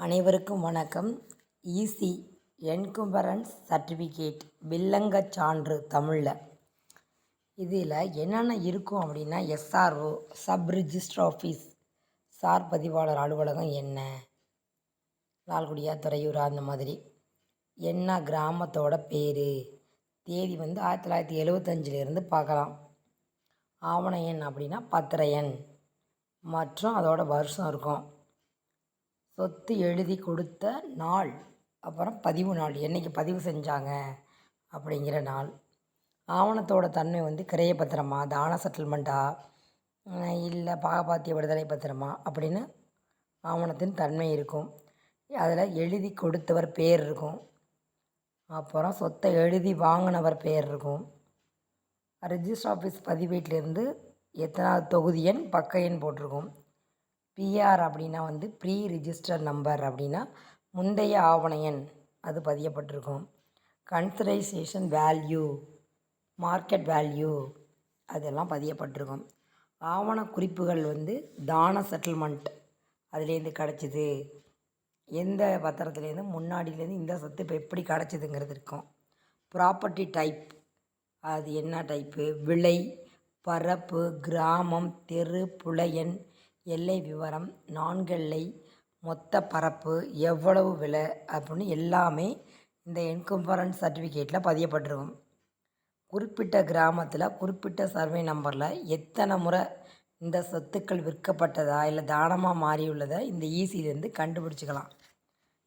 அனைவருக்கும் வணக்கம். Easy என்கும்பரன்ஸ் certificate வில்லங்கச் சான்று தமிழில் இதில் என்னென்ன இருக்கும் அப்படின்னா, SRO sub register office sir பதிவாளர் அலுவலகம் என்ன, லால்குடியா துறையூரா அந்த மாதிரி, என்ன கிராமத்தோட பேர், தேதி 1975 பார்க்கலாம். ஆவண எண் அப்படின்னா பத்திர எண் மற்றும் அதோட வருஷம் இருக்கும். சொத்து எழுதி கொடுத்த நாள், அப்புறம் பதிவு நாள், என்றைக்கு பதிவு செஞ்சாங்க அப்படிங்கிற நாள். ஆவணத்தோட தன்மை கிரைய பத்திரமா, தான செட்டில்மெண்ட்டா, இல்லை பாகபாத்திய விடுதலை பத்திரமா அப்படின்னு ஆவணத்தின் தன்மை இருக்கும். அதில் எழுதி கொடுத்தவர் பேர் இருக்கும், அப்புறம் சொத்தை எழுதி வாங்கினவர் பேர் இருக்கும். ரிஜிஸ்டர் ஆஃபீஸ் பதிவேட்டிலேருந்து எத்தனாவது தொகுதி எண் பக்க எண் போட்டிருக்கும். பிஆர் அப்படின்னா ப்ரீ ரிஜிஸ்டர் நம்பர் அப்படின்னா முந்தைய ஆவண எண் அது பதியப்பட்டிருக்கும். கன்சிடரைசேஷன் வேல்யூ, மார்க்கெட் வேல்யூ அதெல்லாம் பதியப்பட்டிருக்கும். ஆவண குறிப்புகள் தான செட்டில்மெண்ட் அதுலேருந்து கிடச்சிது, எந்த பத்திரத்துலேருந்து முன்னாடியிலேருந்து இந்த சொத்து இப்போ எப்படி கிடச்சிதுங்கிறது இருக்கும். ப்ராப்பர்ட்டி டைப் அது என்ன டைப்பு, விலை, பரப்பு, கிராமம், தெரு, புலையன், எல்லை விவரம், 4 எல்லை, மொத்த பரப்பு, எவ்வளவு விலை அப்படின்னு எல்லாமே இந்த என்கும்பரன்ஸ் சர்டிஃபிகேட்டில் பதியப்பட்டிருக்கும். குறிப்பிட்ட கிராமத்தில் குறிப்பிட்ட சர்வே நம்பரில் எத்தனை முறை இந்த சொத்துக்கள் விற்கப்பட்டதா இல்லை தானமாக மாறியுள்ளதை இந்த ஈஸியிலேருந்து கண்டுபிடிச்சிக்கலாம்.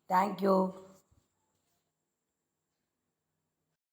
தேங்க்யூ.